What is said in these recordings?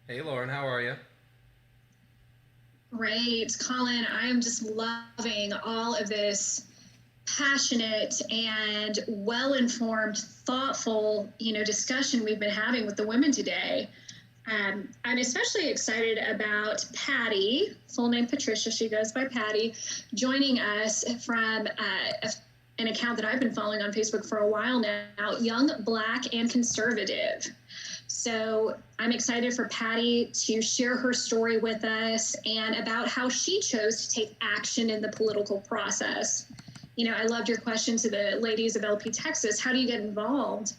Hey Lauren, how are you? Great, Colin. I am just loving all of this passionate and well-informed, thoughtful, discussion we've been having with the women today. I'm especially excited about Patty, full name Patricia, she goes by Patty, joining us from an account that I've been following on Facebook for a while now, Young, Black, and Conservative. So I'm excited for Patty to share her story with us and about how she chose to take action in the political process. I loved your question to the ladies of LP Texas. How do you get involved?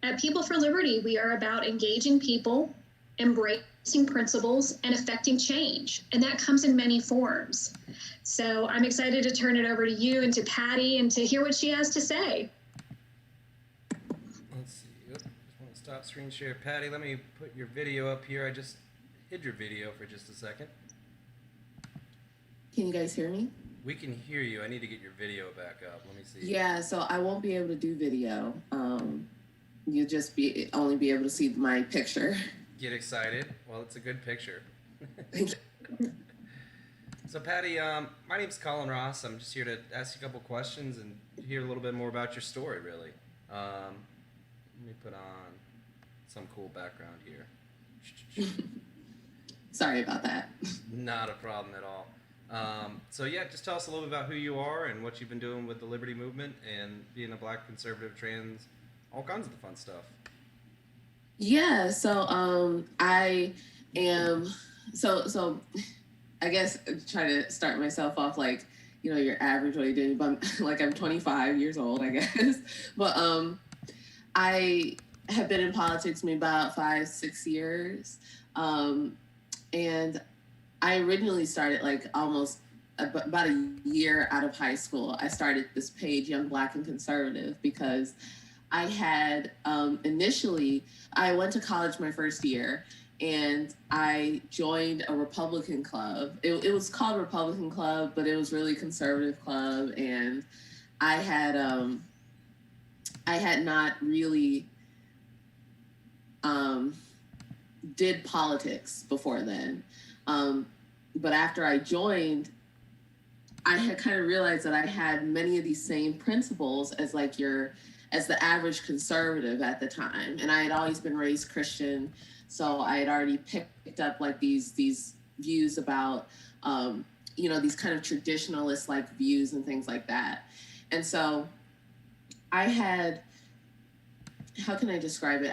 At People for Liberty, we are about engaging people, embracing principles, and affecting change. And that comes in many forms. So I'm excited to turn it over to you and to Patty and to hear what she has to say. Let's see. Just want to stop screen share. Patty, let me put your video up here. I just hid your video for just a second. Can you guys hear me? We can hear you. I need to get your video back up. Let me see. Yeah, so I won't be able to do video. You'll just only be able to see my picture. Get excited. Well, it's a good picture. Thank you. So Patty, my name's Colin Ross. I'm just here to ask you a couple questions and hear a little bit more about your story, really. Let me put on some cool background here. Sorry about that. Not a problem at all. So yeah, just tell us a little bit about who you are and what you've been doing with the Liberty Movement and being a Black conservative, trans, all kinds of the fun stuff. Yeah, so I am so I guess try to start myself off like, your average way to do, but like I'm 25 years old, I guess. But I have been in politics maybe about 5-6 years. And I originally started like almost about a year out of high school. I started this page, Young, Black, and Conservative, because I had initially, I went to college my first year and I joined a Republican club. It was called Republican Club, but it was really conservative club. And I had not really did politics before then. But after I joined, I had kind of realized that I had many of these same principles as as the average conservative at the time. And I had always been raised Christian. So I had already picked up like these views about, these kind of traditionalist like views and things like that. And so I had, how can I describe it?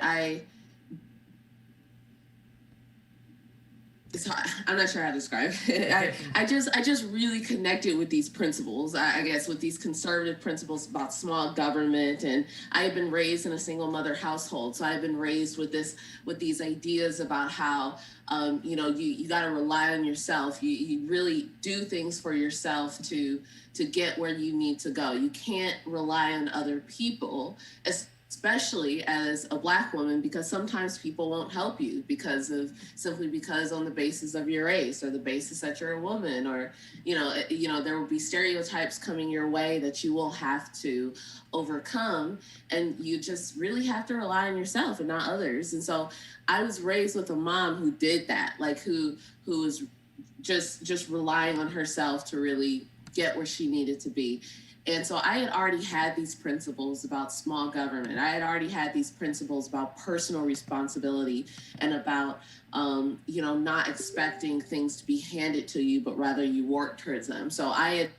I'm not sure how to describe it. I just really connected with these principles, I guess, with these conservative principles about small government. And I had been raised in a single mother household. So I've been raised with these ideas about how, you got to rely on yourself. You really do things for yourself to get where you need to go. You can't rely on other people, especially as a Black woman, because sometimes people won't help you simply because on the basis of your race or the basis that you're a woman, or there will be stereotypes coming your way that you will have to overcome, and you just really have to rely on yourself and not others. And so I was raised with a mom who did that, like who was just relying on herself to really get where she needed to be. And so I had already had these principles about small government. I had already had these principles about personal responsibility and about, not expecting things to be handed to you, but rather you work towards them. So I had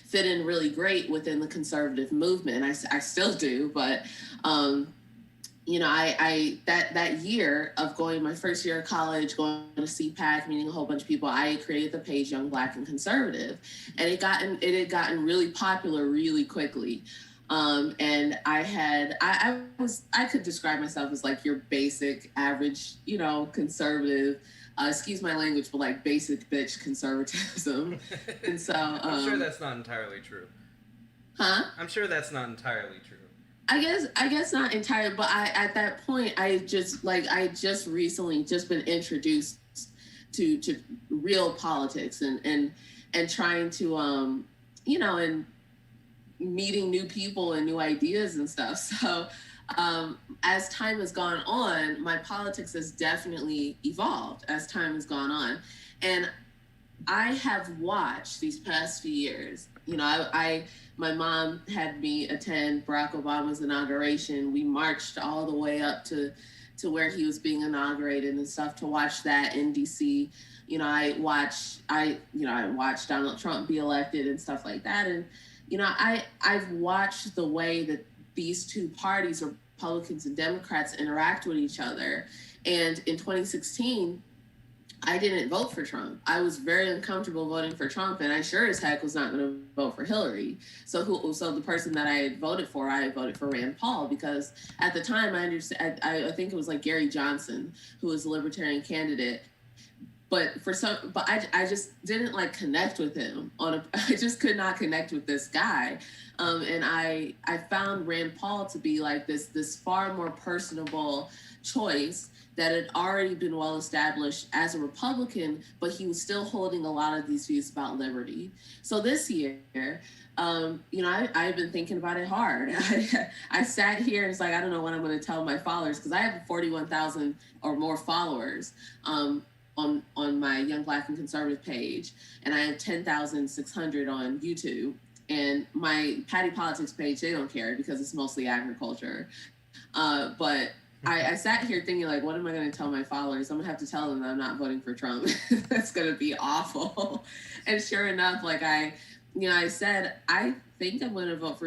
fit in really great within the conservative movement. I still do, but, I that year of going, my first year of college, going to CPAC, meeting a whole bunch of people, I created the page Young, Black, and Conservative, and it had gotten really popular really quickly. And I could describe myself as like your basic average, conservative. Excuse my language, but like basic bitch conservatism. And so I'm sure that's not entirely true. Huh? I'm sure that's not entirely true. I guess not entirely, but at that point I just recently just been introduced to real politics and trying to and meeting new people and new ideas and stuff. So As time has gone on, my politics has definitely evolved as time has gone on. And I have watched these past few years. You know, my mom had me attend Barack Obama's inauguration. We marched all the way up to where he was being inaugurated and stuff to watch that in DC. You know, I watched Donald Trump be elected and stuff like that. And you know, I've watched the way that these two parties, Republicans and Democrats, interact with each other. And in 2016, I didn't vote for Trump. I was very uncomfortable voting for Trump, and I sure as heck was not going to vote for Hillary. So the person that I had voted for, I voted for Rand Paul, because at the time I think it was like Gary Johnson, who was a libertarian candidate. But I just didn't like connect with him I just could not connect with this guy. And I found Rand Paul to be like this far more personable choice that had already been well established as a Republican, but he was still holding a lot of these views about liberty. So this year, you know, I've been thinking about it hard. I sat here and it's like, I don't know what I'm going to tell my followers, because I have 41,000 or more followers on my Young Black and Conservative page, and I have 10,600 on YouTube. And my Patty Politics page, they don't care because it's mostly agriculture. But I sat here thinking, like, what am I going to tell my followers? I'm going to have to tell them that I'm not voting for Trump. That's going to be awful. And sure enough, like I said, I think I'm going to vote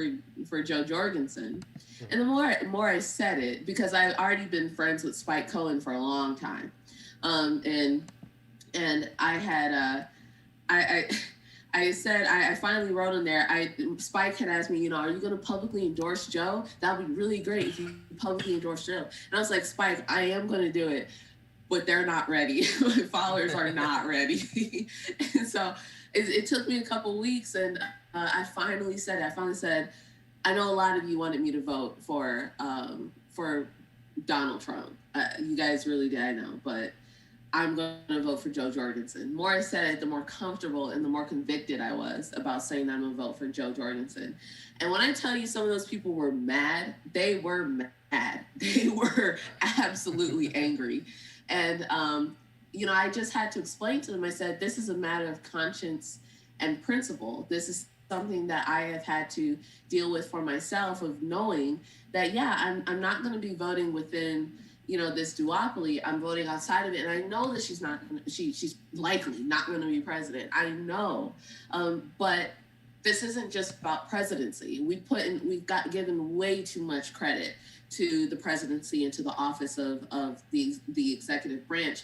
for Joe Jorgensen. And the more I said it, because I've already been friends with Spike Cohen for a long time. And I had, I said, I finally wrote in there, Spike had asked me, you know, are you going to publicly endorse Joe? That would be really great if you publicly endorse Joe. And I was like, Spike, I am going to do it, but they're not ready. My followers are not ready. And so it took me a couple weeks, and I finally said, I know a lot of you wanted me to vote for Donald Trump. You guys really did, I know, but I'm going to vote for Joe Jorgensen. The more I said it, the more comfortable and the more convicted I was about saying I'm going to vote for Joe Jorgensen. And when I tell you some of those people were mad, they were mad. They were absolutely angry. And, you know, I just had to explain to them, I said, this is a matter of conscience and principle. This is something that I have had to deal with for myself, of knowing that, yeah, I'm not going to be voting within, you know, this duopoly. I'm voting outside of it. And I know that she's likely not going to be president. I know. But this isn't just about presidency. We've got given way too much credit to the presidency and to the office of the executive branch.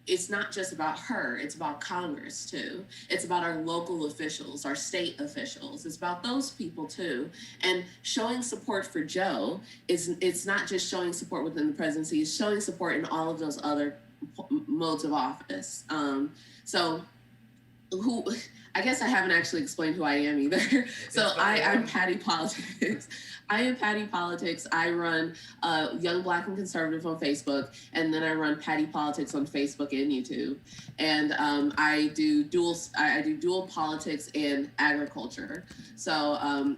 It's not just about her, it's about Congress too. It's about our local officials, our state officials. It's about those people too. And showing support for Joe it's not just showing support within the presidency, it's showing support in all of those other modes of office. I guess I haven't actually explained who I am either. So I'm Patty Politics. I am Patty Politics. I run Young Black and Conservative on Facebook, and then I run Patty Politics on Facebook and YouTube. And I do dual politics and agriculture. So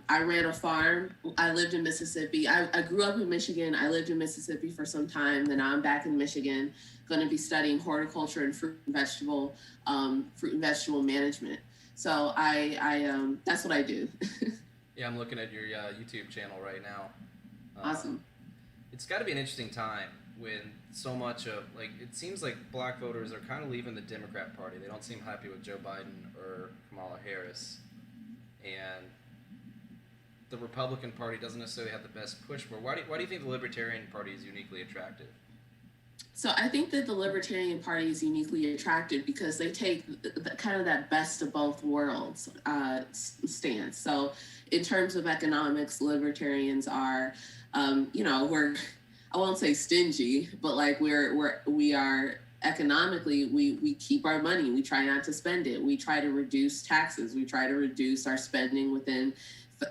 I ran a farm. I lived in Mississippi. I grew up in Michigan. I lived in Mississippi for some time. Then I'm back in Michigan, going to be studying horticulture and fruit and vegetable management. So I that's what I do. Yeah, I'm looking at your YouTube channel right now. Awesome. It's got to be an interesting time when so much of, like, it seems like black voters are kind of leaving the Democrat Party. They don't seem happy with Joe Biden or Kamala Harris. And the Republican Party doesn't necessarily have the best push for. Why do you think the Libertarian Party is uniquely attractive? So I think that the Libertarian Party is uniquely attractive because they take kind of that best of both worlds stance. So in terms of economics, libertarians are, I won't say stingy, but like we are economically, we keep our money. We try not to spend it. We try to reduce taxes. We try to reduce our spending within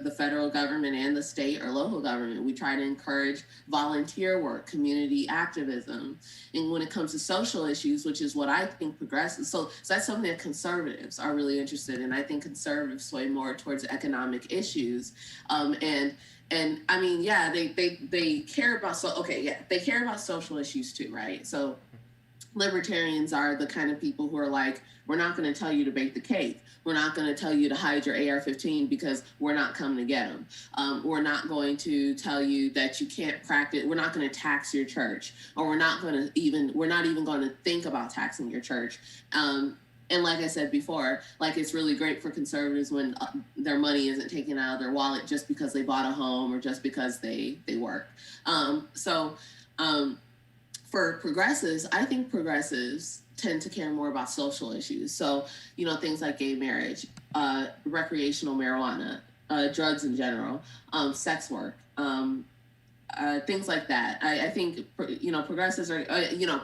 the federal government and the state or local government. We try to encourage volunteer work, community activism. And when it comes to social issues, which is what I think progressives, so that's something that conservatives are really interested in. I think conservatives sway more towards economic issues. And And I mean, yeah, they care about, they care about social issues too, right? So libertarians are the kind of people who are like, we're not going to tell you to bake the cake. We're not going to tell you to hide your AR-15 because we're not coming to get them. We're not going to tell you that you can't practice. We're not going to tax your church, or we're not even going to think about taxing your church. And like I said before, like, it's really great for conservatives when their money isn't taken out of their wallet just because they bought a home or just because they work. For progressives, I think progressives tend to care more about social issues. So, things like gay marriage, recreational marijuana, drugs in general, sex work, things like that. I think, progressives are,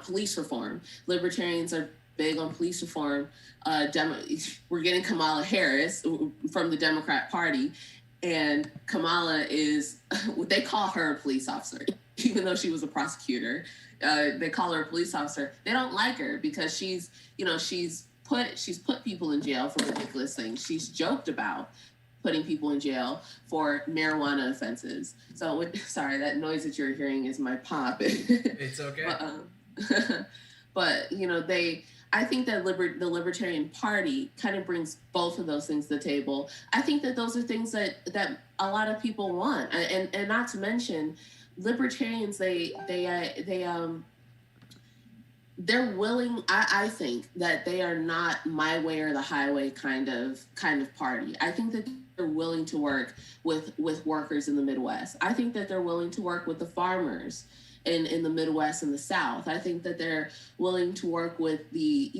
police reform. Libertarians are big on police reform. We're getting Kamala Harris from the Democrat Party, and Kamala is, they call her a police officer, even though she was a prosecutor. They call her a police officer. They don't like her because she's put people in jail for ridiculous things. She's joked about putting people in jail for marijuana offenses. So, sorry, that noise that you're hearing is my pop. It's okay. But I think that the Libertarian Party kind of brings both of those things to the table. I think that those are things that a lot of people want, and not to mention, libertarians, they're willing. I think that they are not my way or the highway kind of party. I think that they're willing to work with workers in the Midwest. I think that they're willing to work with the farmers in the Midwest and the South. I think that they're willing to work with the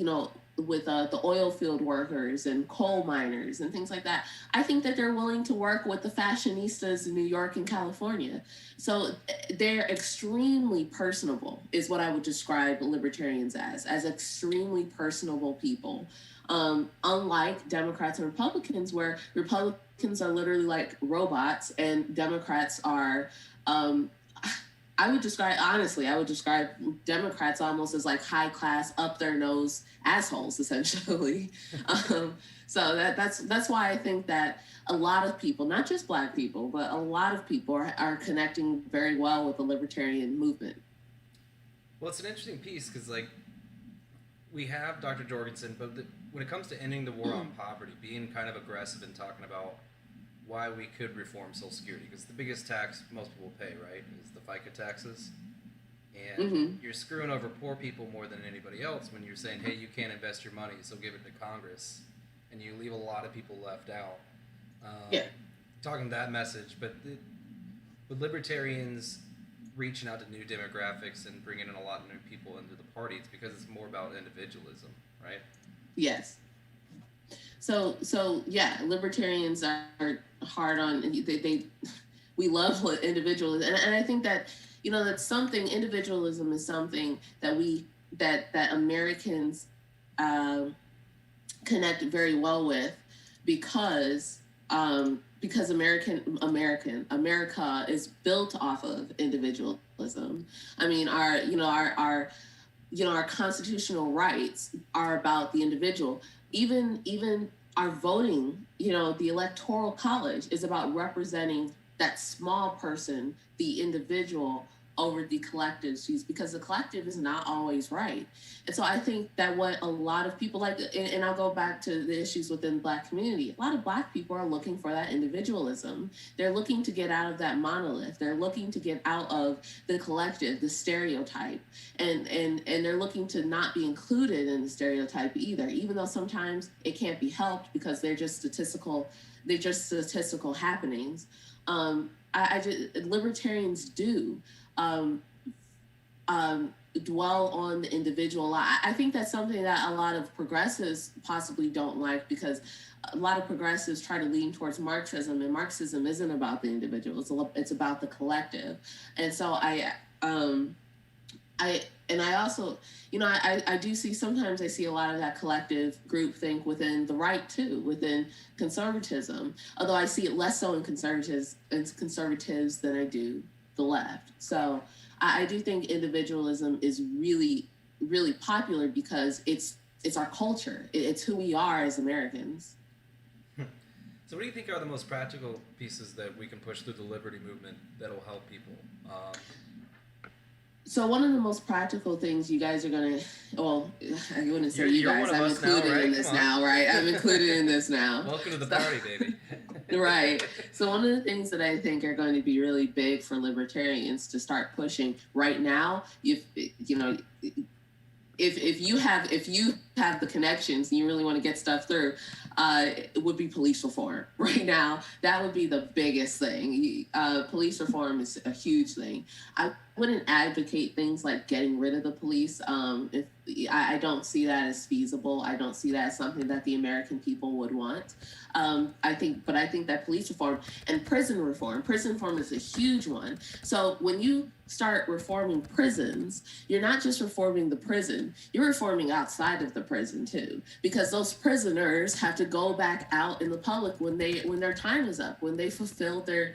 oil field workers and coal miners and things like that. I think that they're willing to work with the fashionistas in New York and California. So they're extremely personable, is what I would describe libertarians as extremely personable people. Unlike Democrats and Republicans, where Republicans are literally like robots and Democrats are, I would describe Democrats almost as like high class, up their nose assholes, essentially. So that's why I think that a lot of people, not just Black people, but a lot of people are connecting very well with the libertarian movement. Well, it's an interesting piece because, like, we have Dr. Jorgensen, but when it comes to ending the war on poverty, being kind of aggressive and talking about why we could reform Social Security, because the biggest tax most people pay, right, is the FICA taxes. And you're screwing over poor people more than anybody else when you're saying, hey, you can't invest your money, so give it to Congress. And you leave a lot of people left out. Talking that message, but with libertarians reaching out to new demographics and bringing in a lot of new people into the party, it's because it's more about individualism, right? Yes. So yeah, libertarians are hard on, we love individualism, and I think that that's something. Individualism is something that Americans connect very well with because America is built off of individualism. I mean, our constitutional rights are about the individual. Even our voting, the Electoral College is about representing that small person, the individual, over the collective, because the collective is not always right. And so I think that what a lot of people like, and I'll go back to the issues within the Black community, a lot of Black people are looking for that individualism. They're looking to get out of that monolith. They're looking to get out of the collective, the stereotype, and they're looking to not be included in the stereotype either, even though sometimes it can't be helped because they're just statistical happenings. Libertarians do dwell on the individual. I think that's something that a lot of progressives possibly don't like, because a lot of progressives try to lean towards Marxism, and Marxism isn't about the individual. It's about the collective. And so I also, I do see, sometimes I see a lot of that collective groupthink within the right too, within conservatism, although I see it less so in conservatives than I do the left. So I do think individualism is really, really popular because it's our culture. It's who we are as Americans. So what do you think are the most practical pieces that we can push through the liberty movement that'll help people? So one of the most practical things you guys are gonna, well, I wouldn't say you you're guys. one of I'm us now, included right? in this now, right? I'm included in this now. Welcome to the So- party, baby. Right. So one of the things that I think are going to be really big for libertarians to start pushing right now, if you know, if you have the connections and you really want to get stuff through, it would be police reform. Right now, that would be the biggest thing. Police reform is a huge thing. I wouldn't advocate things like getting rid of the police. If I don't see that as feasible. I don't see that as something that the American people would want. I think that police reform and prison reform is a huge one. So when you start reforming prisons, you're not just reforming the prison, you're reforming outside of the prison too, because those prisoners have to go back out in the public when their time is up, when they fulfilled their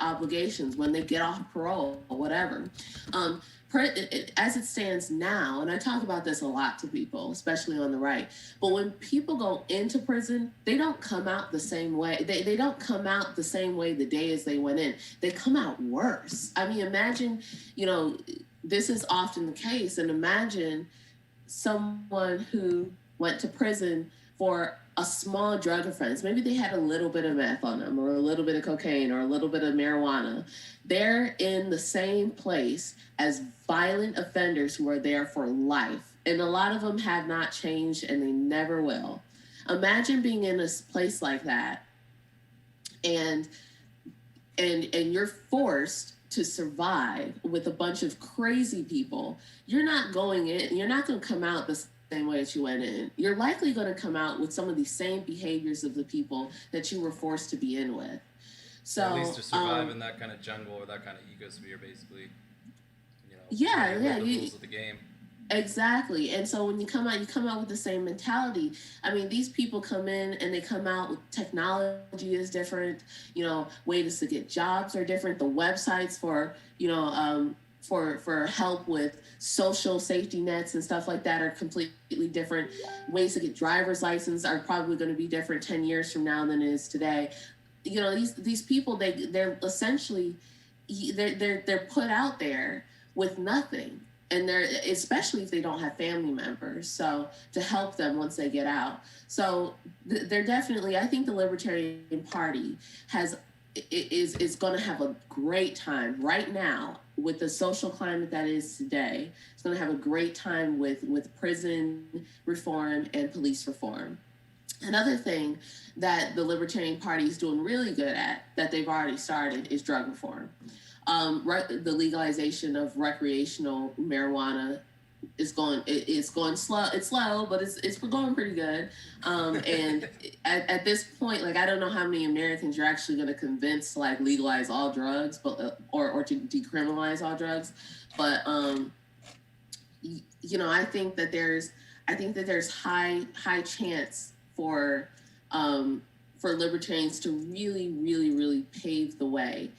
obligations, when they get off parole or whatever. As it stands now, and I talk about this a lot to people, especially on the right, but when people go into prison, they don't come out the same way. They don't come out the same way the day as they went in. They come out worse. I mean, imagine, this is often the case, and imagine someone who went to prison for a small drug offense. Maybe they had a little bit of meth on them, or a little bit of cocaine, or a little bit of marijuana. They're in the same place as violent offenders who are there for life. And a lot of them have not changed, and they never will. Imagine being in a place like that, and you're forced to survive with a bunch of crazy people. You're not going to come out the same way that you went in. You're likely going to come out with some of the same behaviors of the people that you were forced to be in with. So at least to survive in that kind of jungle or that kind of ecosphere, basically. The rules of the game. Exactly. And so when you come out with the same mentality. I mean, these people come in and they come out with technology is different. Ways to get jobs are different. The websites for for help with social safety nets and stuff like that are completely different. Ways to get driver's license are probably going to be different 10 years from now than it is today. These people, they're essentially they're put out there with nothing, and they're, especially if they don't have family members, so to help them once they get out. So they're definitely, I think the Libertarian Party is going to have a great time right now with the social climate that is today. It's going to have a great time with prison reform and police reform. Another thing that the Libertarian Party is doing really good at, that they've already started, is drug reform. The legalization of recreational marijuana is going. It's going slow. It's slow, but it's going pretty good. And at this point, I don't know how many Americans you're actually going to convince to legalize all drugs, but or to decriminalize all drugs. But I think that there's high chance for libertarians to really, really, really pave the way.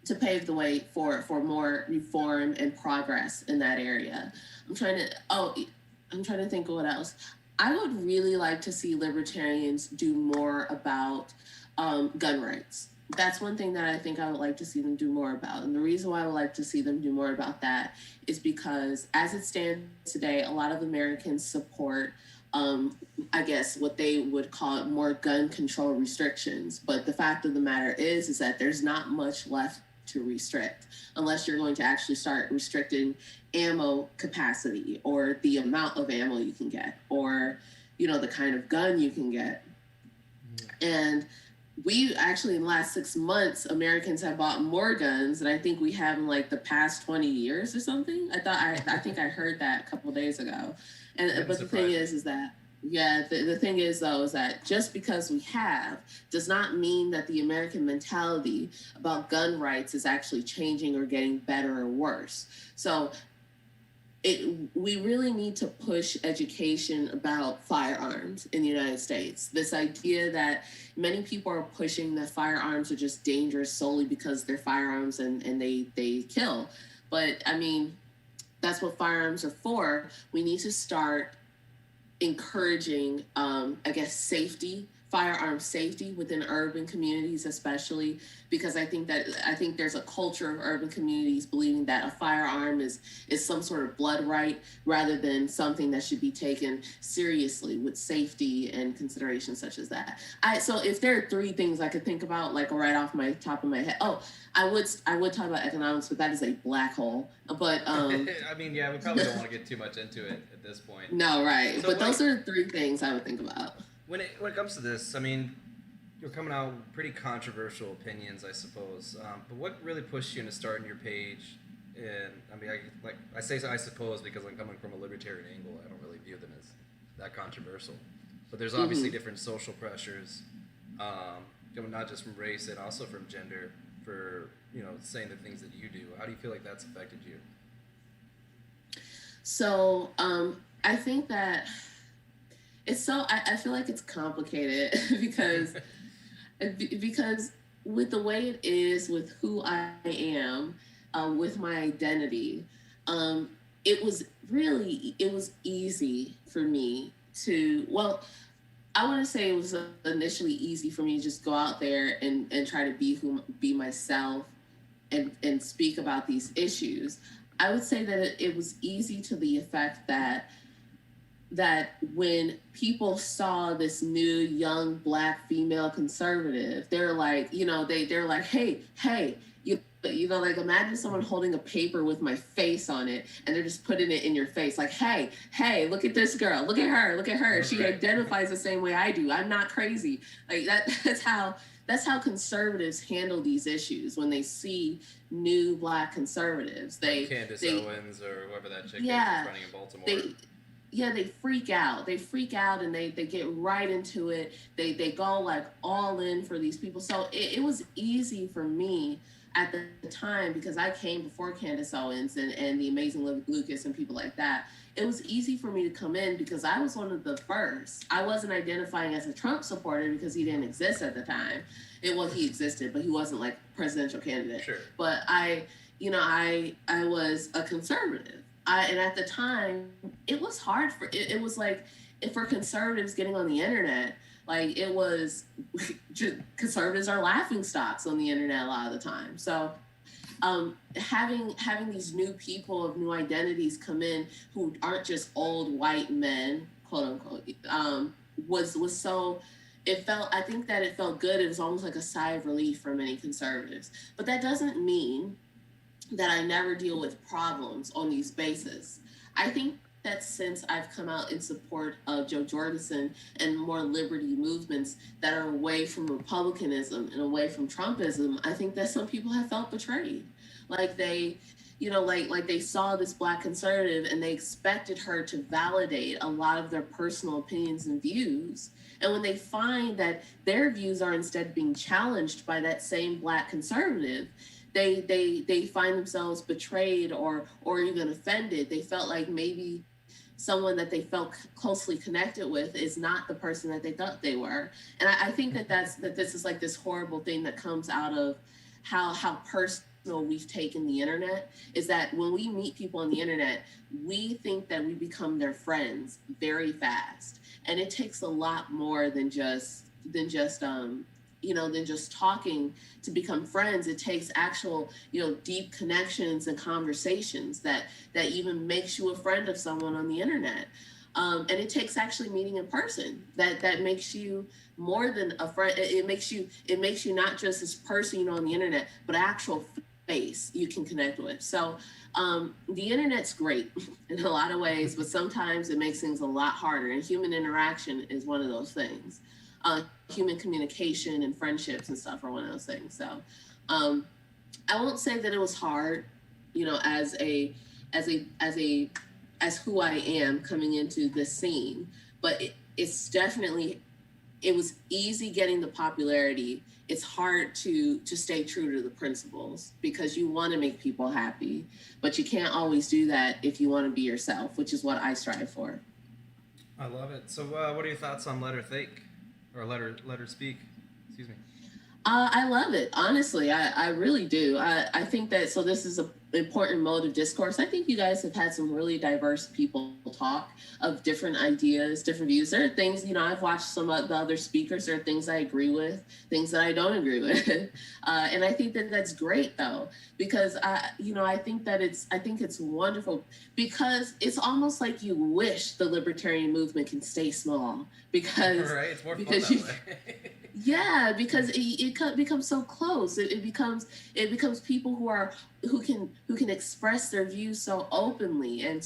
To pave the way for more reform and progress in that area. I'm trying to think of what else. I would really like to see libertarians do more about gun rights. That's one thing that I think I would like to see them do more about. And the reason why I would like to see them do more about that is because as it stands today, a lot of Americans support I guess what they would call more gun control restrictions. But the fact of the matter is that there's not much left to restrict unless you're going to actually start restricting ammo capacity, or the amount of ammo you can get, or the kind of gun you can get. And we actually, in the last 6 months, Americans have bought more guns than I think we have in the past 20 years or something. I think I heard that a couple of days ago. But the thing is that, the thing is, though, is that just because we have does not mean that the American mentality about gun rights is actually changing or getting better or worse. So we really need to push education about firearms in the United States. This idea that many people are pushing that firearms are just dangerous solely because they're firearms and they kill. But, I mean, that's what firearms are for. We need to start encouraging, I guess, firearm safety within urban communities, especially because I think there's a culture of urban communities believing that a firearm is some sort of blood right rather than something that should be taken seriously with safety and considerations such as that. So if there are three things I could think about, like right off my top of my head, I would talk about economics, but that is a black hole. But I mean, yeah, we probably don't want to get too much into it at this point. no, right. So But those are three things I would think about. When it comes to this, I mean, you're coming out with pretty controversial opinions, I suppose. But what really pushed you into starting your page? And I mean, I say I suppose because I'm coming from a libertarian angle. I don't really view them as that controversial. But there's obviously different social pressures, coming not just from race and also from gender, for saying the things that you do. How do you feel like that's affected you? So I think that I feel like it's complicated because with the way it is with who I am, with my identity, it was easy for me to, I want to say it was initially easy for me to just go out there and try to be myself and speak about these issues. I would say that it was easy to the effect that when people saw this new young Black female conservative, they're like, they're like, hey, like imagine someone holding a paper with my face on it and they're just putting it in your face like, hey, look at this girl, look at her. She identifies the same way I do. I'm not crazy. Like that's how conservatives handle these issues when they see new Black conservatives. Candace Owens or whoever that chick is running in Baltimore. They freak out. They freak out and they get right into it. They go like all in for these people. So it was easy for me at the time because I came before Candace Owens and the Amazing Lucas and people like that. It was easy for me to come in because I was one of the first. I wasn't identifying as a Trump supporter because he didn't exist at the time. He existed, but he wasn't like presidential candidate. Sure. But I was a conservative. And at the time, it was hard it was like, for conservatives getting on the internet, like it was, conservatives are laughing stocks on the internet a lot of the time. So having these new people of new identities come in who aren't just old white men, quote unquote, was so, I think that it felt good. It was almost like a sigh of relief for many conservatives. But that doesn't mean that I never deal with problems on these bases. I think that since I've come out in support of Joe Jorgensen and more liberty movements that are away from Republicanism and away from Trumpism, I think that some people have felt betrayed. Like they, like they saw this Black conservative and they expected her to validate a lot of their personal opinions and views. And when they find that their views are instead being challenged by that same Black conservative, they find themselves betrayed or even offended. They felt like maybe someone that they felt closely connected with is not the person that they thought they were. And I think that this is like this horrible thing that comes out of how personal we've taken the internet, is that when we meet people on the internet, we think that we become their friends very fast. And it takes a lot more than just talking to become friends. It takes actual, deep connections and conversations that even makes you a friend of someone on the internet. And it takes actually meeting in person that makes you more than a friend. It makes you not just this person, on the internet, but actual face you can connect with. So the internet's great in a lot of ways, but sometimes it makes things a lot harder. And human interaction is one of those things. Human communication and friendships and stuff are one of those things. So I won't say that it was hard, as who I am coming into this scene, but it was easy getting the popularity. It's hard to stay true to the principles because you want to make people happy, but you can't always do that if you want to be yourself, which is what I strive for. I love it. So what are your thoughts on let her think? Or let her speak, excuse me. I love it. Honestly, I really do. I think that, so this is an important mode of discourse. I think you guys have had some really diverse people talk of different ideas, different views. There are things, I've watched some of the other speakers. There are things I agree with, things that I don't agree with. And I think that that's great though, because I think it's wonderful, because it's almost like you wish the libertarian movement can stay small, because, right, it's more fun because that way. yeah, because it becomes so close. It becomes people who can express their views so openly, and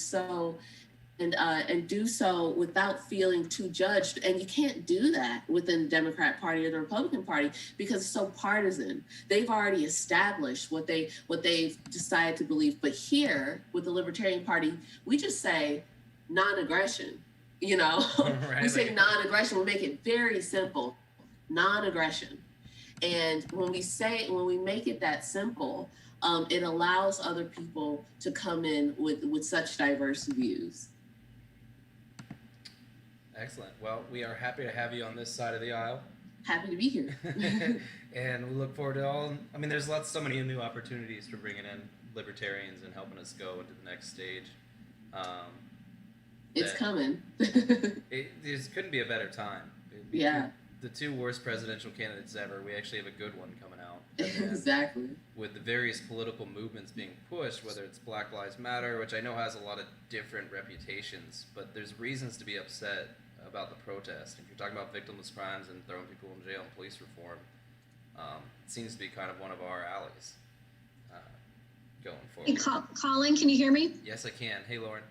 do so without feeling too judged. And you can't do that within the Democrat Party or the Republican Party, because it's so partisan. They've already established what they've decided to believe. But here with the Libertarian Party, we just say non-aggression. Right, we say non-aggression. We make it very simple. Non-aggression. And when we make it that simple, it allows other people to come in with such diverse views. Excellent. Well, we are happy to have you on this side of the aisle. Happy to be here. And we look forward to there's so many new opportunities for bringing in libertarians and helping us go into the next stage. It's coming. There couldn't be a better time. Yeah. The two worst presidential candidates ever, we actually have a good one coming out. Exactly. With the various political movements being pushed, whether it's Black Lives Matter, which I know has a lot of different reputations, but there's reasons to be upset about the protest. If you're talking about victimless crimes and throwing people in jail and police reform, it seems to be kind of one of our allies going forward. Hey, Colin, can you hear me? Yes, I can. Hey, Lauren.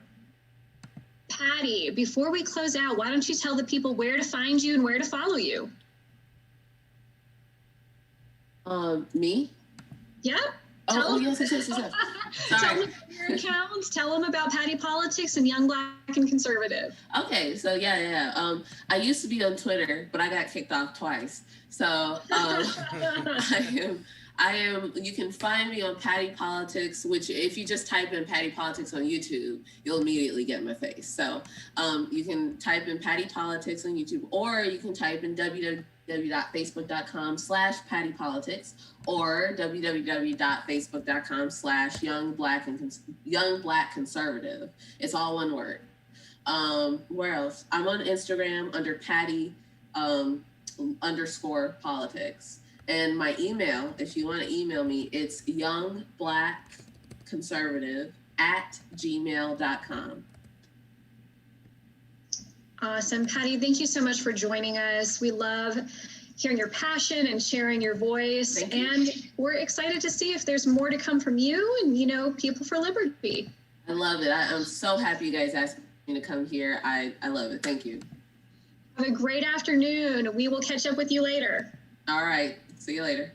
Patty, before we close out, why don't you tell the people where to find you and where to follow you? Me? Yeah. Yes. Sorry. Tell them about your account. Tell them about Patty Politics and Young, Black, and Conservative. Okay, so yeah. I used to be on Twitter, but I got kicked off twice. So I am. You can find me on Patty Politics, which if you just type in Patty Politics on YouTube, you'll immediately get my face. So you can type in Patty Politics on YouTube, or you can type in www.facebook.com/pattypolitics or www.facebook.com/young black conservative. It's all one word. Where else? I'm on Instagram under Patty _politics. And my email, if you want to email me, it's youngblackconservative@gmail.com. Awesome. Patty, thank you so much for joining us. We love hearing your passion and sharing your voice. Thank you. And we're excited to see if there's more to come from you and, People for Liberty. I love it. I'm so happy you guys asked me to come here. I love it. Thank you. Have a great afternoon. We will catch up with you later. All right. See you later.